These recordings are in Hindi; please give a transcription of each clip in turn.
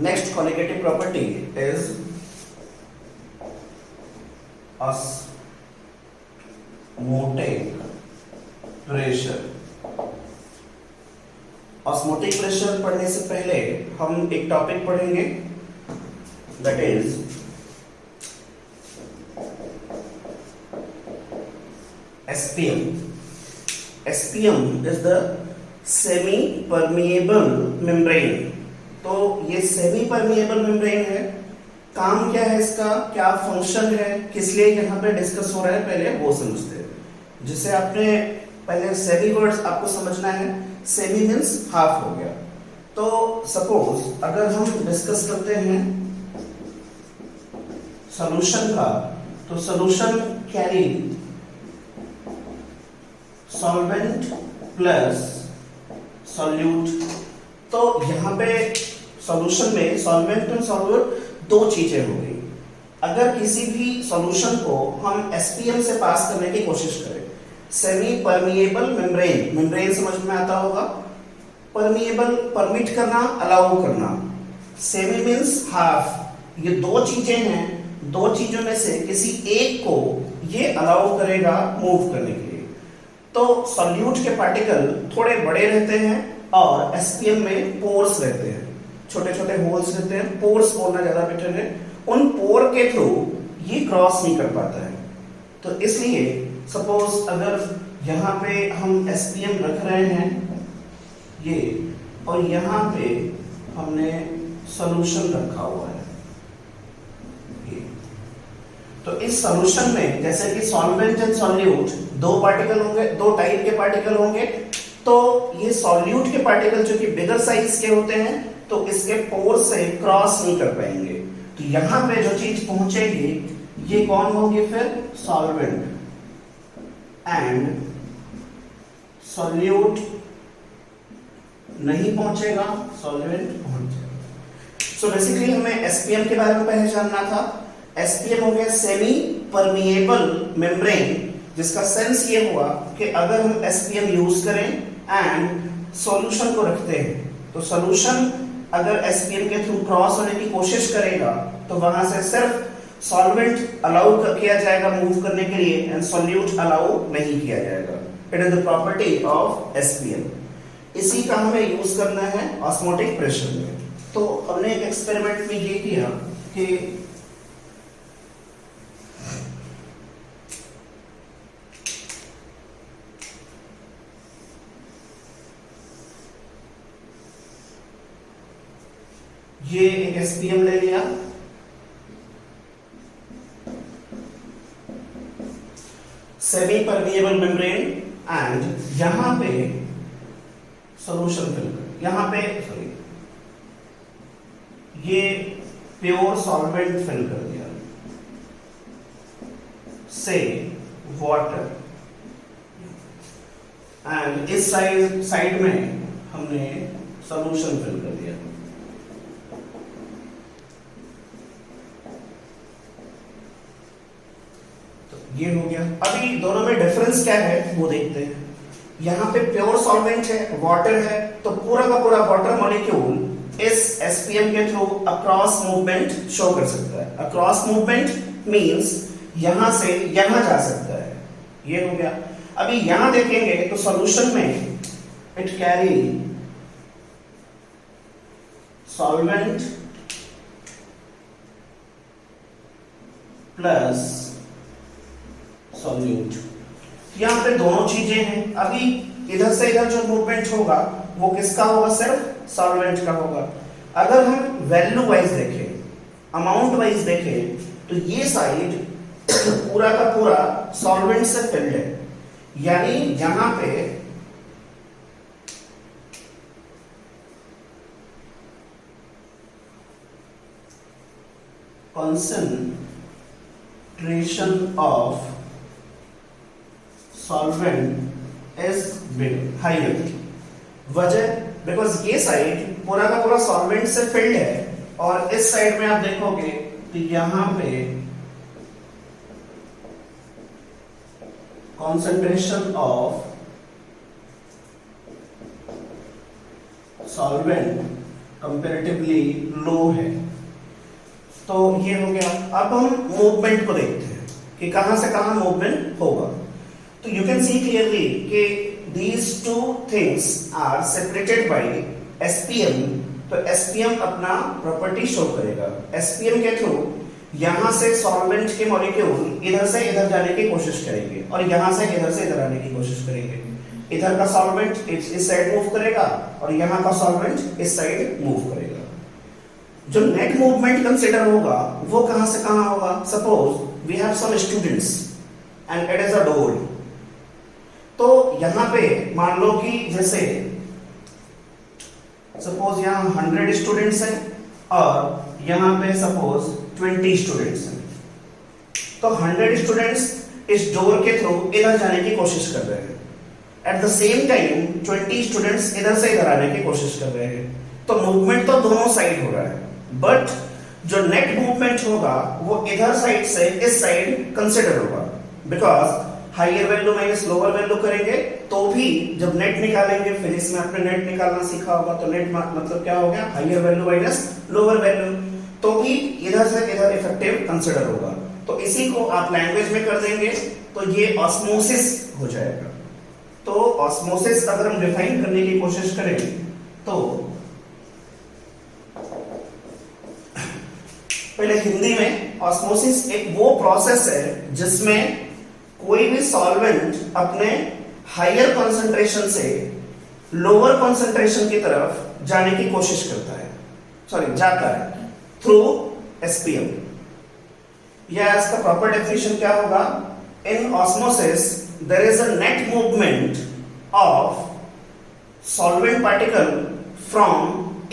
Next colligative property is osmotic pressure. Osmotic pressure पढ़ने से पहले हम एक टॉपिक पढ़ेंगे, that is SPM. SPM is the semi permeable membrane. तो ये सेमी परमिएबल मेम्ब्रेन है. काम क्या है इसका, क्या फंक्शन है, किस लिए यहाँ पे डिस्कस हो रहा है, पहले वो समझते हैं. जिसे आपने पहले सेमी वर्ड्स आपको समझना है. सेमी मीन्स हाफ हो गया. तो सपोज अगर हम डिस्कस करते हैं सॉल्यूशन का, तो solution carry solvent plus solute. तो यहाँ पे सॉल्यूशन में सॉल्वेंट और सॉल्यूट दो चीजें हो गई. अगर किसी भी सॉल्यूशन को हम SPM से पास करने की कोशिश करें, सेमी परमिएबल मेम्ब्रेन, मेम्ब्रेन समझ में आता होगा, परमिएबल परमिट करना, अलाउ करना, सेमी मीन्स हाफ. ये दो चीजें हैं. दो चीजों में से किसी एक को ये अलाउ करेगा मूव करने के लिए. तो सॉल्यूट के पार्टिकल थोड़े बड़े रहते हैं और SPM में पोर्स रहते हैं, छोटे छोटे होल्स रहते हैं. पोर्स बोलना ज्यादा बेटर है. उन पोर के थ्रू ये क्रॉस नहीं कर पाता है. तो इसलिए सपोज अगर यहाँ पे हम SPM रख रहे हैं ये, और यहाँ पे हमने सॉल्यूशन रखा हुआ है ये. तो इस सॉल्यूशन में जैसे कि सॉल्वेंट एंड सॉल्यूट दो पार्टिकल होंगे, दो टाइप के पार्टिकल होंगे. तो ये सॉल्यूट के पार्टिकल जो कि बिगर साइज के होते हैं, तो इसके पोर से क्रॉस नहीं कर पाएंगे. तो यहाँ पे जो चीज पहुंचेगी ये कौन होगी, फिर सॉल्वेंट, एंड सॉल्यूट नहीं पहुंचेगा, सॉल्वेंट पहुंचेगा. सो बेसिकली हमें SPM के बारे में पहले जानना था. SPM हो गया सेमी परमिएबल मेम्ब्रेन, जिसका सेंस ये हुआ कि अगर हम SPM यूज करें एंड सॉल्यूशन को रखते हैं, तो सॉल्यूशन अगर SPM के थ्रू क्रॉस होने की कोशिश करेगा, तो वहां से सिर्फ सॉल्वेंट अलाउ किया जाएगा मूव करने के लिए, एंड सॉल्यूट अलाउ नहीं किया जाएगा. It is the property of SPM. इसी का हमें यूज करना है ऑस्मोटिक प्रेशर में. तो हमने एक एक्सपेरिमेंट में ये किया कि ये एक SPM ले लिया, सेमी परमिएबल मेम्ब्रेन, एंड यहां पे सॉल्यूशन फिल कर, यहां पे सॉरी ये प्योर सॉल्वेंट फिल कर दिया, से वाटर, एंड इस साइड में हमने सॉल्यूशन फिल कर दिया. ये हो गया. अभी दोनों में डिफरेंस क्या है वो देखते हैं. यहाँ पे प्योर सॉल्वेंट है, वाटर है, तो पूरा का पूरा वाटर मॉलिक्यूल इस SPM के थ्रू अक्रॉस मूवमेंट शो कर सकता है. अक्रॉस मूवमेंट मींस यहां से यहां जा सकता है. ये हो गया. अभी यहां देखेंगे तो सॉल्यूशन में it carry solvent plus solute. यहां पे दोनों चीजें हैं. अभी इधर से इधर जो मूवमेंट होगा वो किसका होगा, सिर्फ सॉल्वेंट का होगा. अगर हम वैल्यू वाइज देखें, अमाउंट वाइज देखें, तो ये साइड पूरा का पूरा सॉल्वेंट से फिल्ड है. यानी यहां पे concentration of solvent is big, higher. वजह बिकॉज ये साइड पूरा का पूरा सॉल्वेंट से फिल्ड है, और इस साइड में आप देखोगे तो यहां पे concentration of solvent कंपैरेटिवली लो है। तो ये हो गया। अब हम मूवमेंट को देखते हैं कि कहां से कहां मूवमेंट होगा। तो यू कैन सी क्लियरली कि these two things are separated by SPM। तो SPM अपना प्रॉपर्टी शो करेगा। SPM के थ्रू यहां से सॉल्वेंट के मॉलिक्यूल इधर से इधर जाने की कोशिश करेंगे और यहां से इधर से इधर आने की कोशिश करेंगे। इधर का सॉल्वेंट इस साइड मूव करेगा और यहां का सॉल्वेंट इस साइड मूव करेगा। जो नेट मूवमेंट कंसीडर होगा वो कहां से कहां होगा। Suppose we have some students and it is a door. तो यहां पे मान लो कि जैसे सपोज यहां 100 स्टूडेंट्स हैं और यहां पे सपोज 20 स्टूडेंट्स हैं। तो 100 स्टूडेंट्स इस डोर के थ्रू इधर जाने की कोशिश कर रहे हैं। At the same time 20 students इधर से इधर आने की कोशिश कर रहे हैं। तो मूवमेंट तो दोनों साइड हो रहा है, बट जो नेट मूवमेंट होगा वो इधर साइड से इस साइड कंसीडर होगा। Because higher value minus lower value करेंगे तो भी जब नेट निकालेंगे, फिनिश में आपने नेट निकालना सीखा होगा, तो नेट मतलब क्या हो गया, higher value minus lower value, तो भी इधर से इधर इफेक्टिव कंसीडर होगा। तो इसी को आप लैंग्वेज में कर देंगे तो ये ऑस्मोसिस हो जाएगा। तो ऑस्मोसिस अगर हम डिफाइन करने की कोशिश करें तो पहले हिंदी में ऑस्मोसिस एक वो प्रोसेस है जिसमें कोई भी सॉल्वेंट अपने हायर कंसंट्रेशन से लोअर कंसंट्रेशन की तरफ जाने की कोशिश करता है, जाता है थ्रू एसपीएम। या इसका प्रॉपर डेफिनेशन क्या होगा, in osmosis there is a net movement of solvent particle from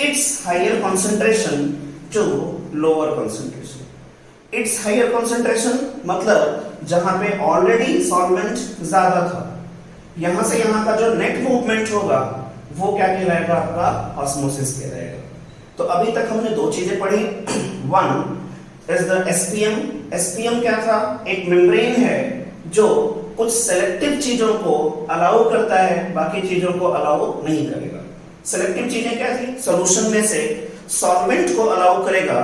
its higher concentration to lower concentration. Its higher concentration मतलब जहां पे ऑलरेडी सॉल्वेंट ज्यादा था, यहां से यहां का जो नेट मूवमेंट होगा वो क्या कहलाएगा, आपका ऑस्मोसिस कहलाएगा। तो अभी तक हमने दो चीजें पढ़ी। One is the SPM. SPM क्या था, एक मेम्ब्रेन है जो कुछ सेलेक्टिव चीजों को अलाउ करता है, बाकी चीजों को अलाउ नहीं करेगा। सेलेक्टिव चीजें क्या थी, सॉल्यूशन में से सॉल्वेंट को अलाउ करेगा,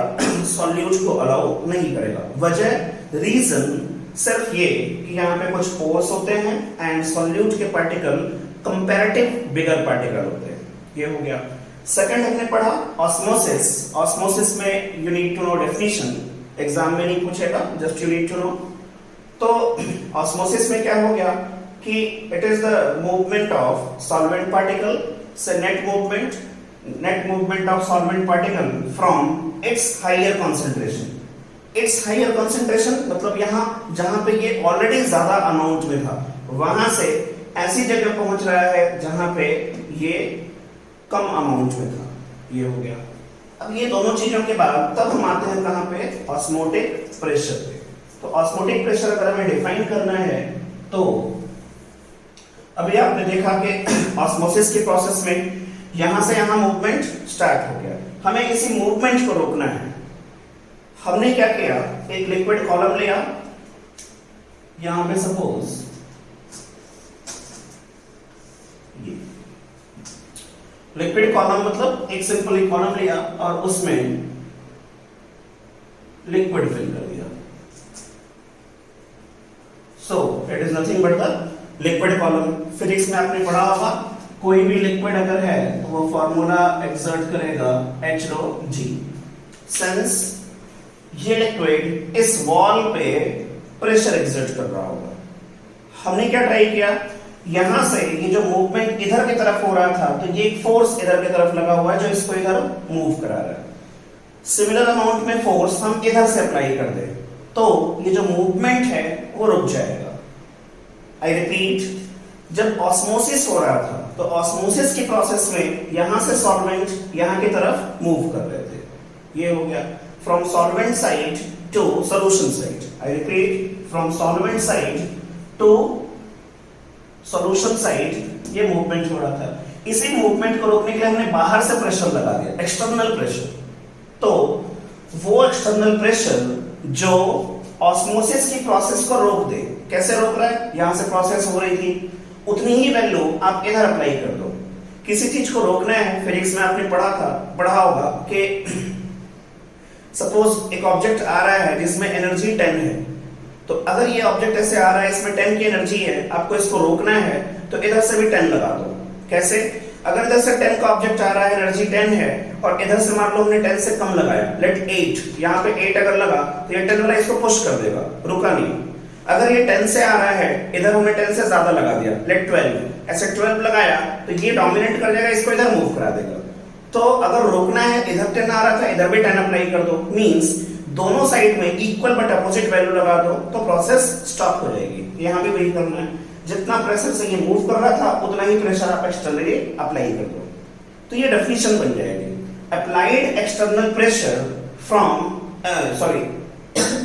सॉल्यूट को अलाउ नहीं करेगा। वजह रीजन सिर्फ ये कि यहाँ पे कुछ पोर्स होते हैं एंड सॉल्यूट के पार्टिकल कंपैरेटिव बिगर पार्टिकल होते हैं। ये हो गया। सेकंड हमने पढ़ा ऑस्मोसिस। ऑस्मोसिस में you need to know definition, exam में नहीं पूछेगा, just you need to know. तो ऑस्मोसिस में क्या हो गया कि it is the movement of solvent particle से net movement of solvent particle from its higher concentration. Its higher concentration मतलब यहाँ जहां पे ये ऑलरेडी ज्यादा अमाउंट में था, वहां से ऐसी जगह पहुंच रहा है जहां पे ये कम अमाउंट में था। ये हो गया। अब ये दोनों चीजों के बाद तब हम आते हैं कहां पे, ऑस्मोटिक प्रेशर पे। तो ऑस्मोटिक प्रेशर अगर हमें डिफाइन करना है तो अभी आपने देखा कि ऑस्मोसिस के प्रोसेस में यहां से यहां मूवमेंट स्टार्ट हो गया, हमें इसी मूवमेंट को रोकना है। हमने क्या किया, एक लिक्विड कॉलम लिया, यहां पे सपोज ये लिक्विड कॉलम मतलब एक सिंपल कॉलम लिया और उसमें लिक्विड फिल कर दिया। So it is nothing but the liquid column. Physics में आपने पढ़ा होगा, कोई भी लिक्विड अगर है तो वो फॉर्मूला एक्सर्ट करेगा H⍴G। सिंस ये लिक्विड इस वॉल पे प्रेशर एक्सर्ट कर रहा होगा, हमने क्या ट्राई किया, यहां से ये जो मूवमेंट इधर की तरफ हो रहा था तो ये एक फोर्स इधर की तरफ लगा हुआ है जो इसको इधर मूव करा रहा है। सिमिलर अमाउंट में फोर्स हम इधर से अप्लाई कर दें तो ये जो मूवमेंट है वो रुक जाएगा। आई रिपीट, जब ऑस्मोसिस हो रहा था तो ऑस्मोसिस की प्रोसेस में यहां से सॉल्वेंट यहां की तरफ मूव कर रहे थे। ये हो गया from solvent side to solution side. I repeat, from solvent side to solution side ये मूवमेंट हो रहा था। इसी मूवमेंट को रोकने के लिए हमने बाहर से प्रेशर लगा दिया, एक्सटर्नल प्रेशर। तो वो एक्सटर्नल प्रेशर जो ऑस्मोसिस की प्रोसेस को रोक दे, कैसे रोक रहा है, यहां से प्रोसेस हो रही थी, उतनी ही वैल्यू आप इधर अप्लाई कर दो किसी चीज को रोकना है, फिजिक्स में आपने पढ़ा होगा कि सपोज एक ऑब्जेक्ट आ रहा है जिसमें एनर्जी 10 है, तो अगर ये ऑब्जेक्ट ऐसे आ रहा है, इसमें 10 की एनर्जी है, आपको इसको रोकना है तो इधर से भी 10 लगा दो। कैसे? अगर इधर से 10 का ऑब्जेक्ट आ रहा है, एनर्जी 10 है, और इधर से मान लो हमने 10 से कम लगाया, लेट 8, यहाँ पे 8 अगर लगा तो ये 10 वाला इसको पुश कर देगा, रुका नहीं। अगर ये 10 से आ रहा है, इधर हमने 10 से ज्यादा लगा दिया, लेट 12, ऐसे 12 लगाया तो ये डोमिनेट कर जाएगा, इसको इधर मूव करा देगा। तो अगर रोकना है, इधर 10 आ रहा था, इधर भी 10 अप्लाई कर दो, मींस दोनों साइड में इक्वल बट अपोजिट वैल्यू लगा दो तो प्रोसेस स्टॉप हो जाएगी। यहाँ भी वही करना है, जितना प्रेशर से ये मूव कर रहा था उतना ही प्रेशर आप एक्सटर्नली अप्लाई कर दो, तो ये डेफिनेशन बन जाएगी। Applied external pressure from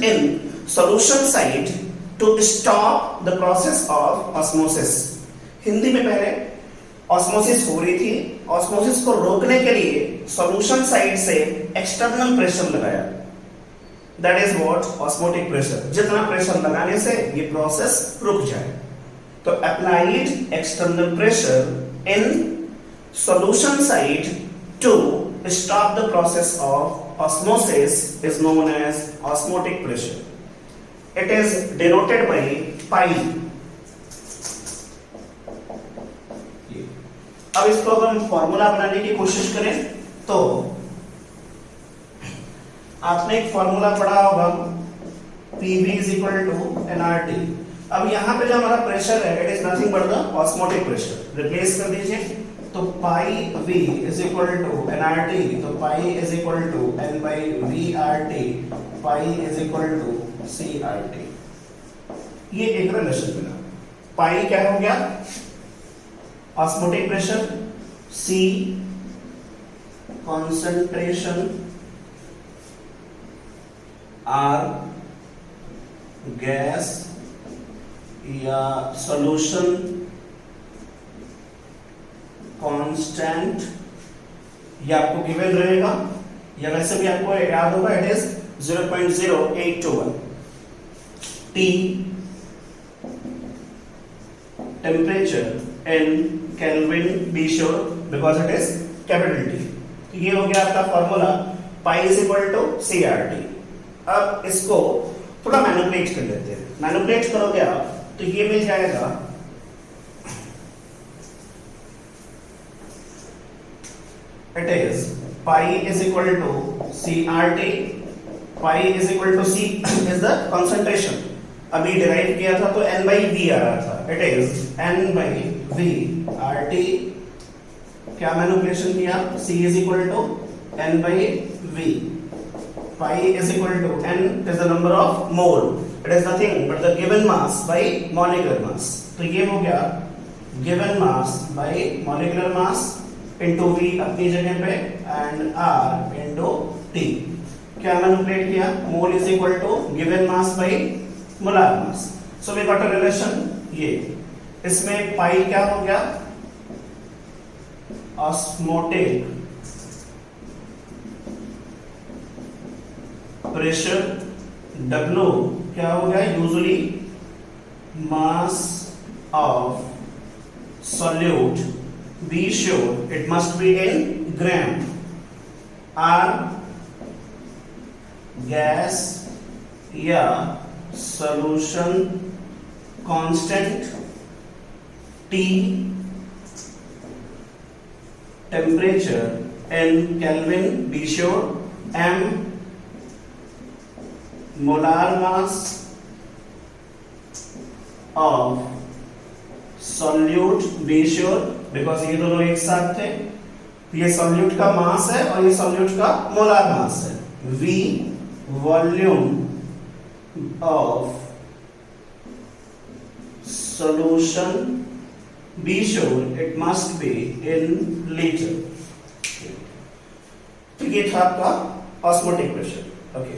in solution side to stop the process of osmosis. Hindi में पहले ऑस्मोसिस हो रही थी, ऑस्मोसिस को रोकने के लिए सॉल्यूशन साइड से एक्सटर्नल प्रेशर लगाया, that is what osmotic pressure. जितना प्रेशर लगाने से ये प्रोसेस रुक जाए, तो applied external pressure in solution side to stop the process of osmosis is known as osmotic pressure. It is denoted by pi. अब इसको अगर हम फॉर्मूला बनाने की कोशिश करें तो आपने एक फॉर्मूला पढ़ा होगा, PV is equal to nRT। अब यहाँ पे जो हमारा प्रेशर है, it is nothing but the osmotic pressure, replace कर दीजिए, तो पाई V is equal to nRT, तो पाई is equal to N by VRT, pi is equal to CRT। ये एक रिलेशन मिला। पाई क्या हो गया? Osmotic pressure, C concentration, R gas या सॉल्यूशन कांस्टेंट, ये आपको गिवन रहेगा, या वैसे भी आपको याद होगा, it is 0.0821। T temperature, N Kelvin, be sure because it is capital T। तो ये हो गया आपका formula, pi is equal to CRT। अब इसको थोड़ा मैनिपुलेट कर लेते हैं। मैनिपुलेट करोगे आप तो ये मिल जाएगा, it is pi is equal to CRT, pi is equal to C is the concentration, अभी डिराइव किया था तो N by V आ रहा था, it is N by V RT। क्या मैनिपुलेशन किया? C is equal to N by V, pi is equal to N is the number of mole, it is nothing but the given mass by molecular mass। तो ये हो गया given mass by molecular mass into V अपनी जगह पे and R into T। क्या मैनिपुलेट किया? mole is equal to given mass by molar mass, so we got a relation। ये इसमें pi क्या हो गया? ऑस्मोटिक प्रेशर, W क्या हो गया? Usually mass of solute, be sure it must be in gram. R gas या solution constant, T temperature, N Kelvin, be sure, M molar mass of solute, be sure because ये दोनों एक साथ थे, ये solute का मास है और ये solute का मोलार मास है। V volume of solution, be sure it must be in liter। तो ये था आपका ऑस्मोटिक प्रेशर। ओके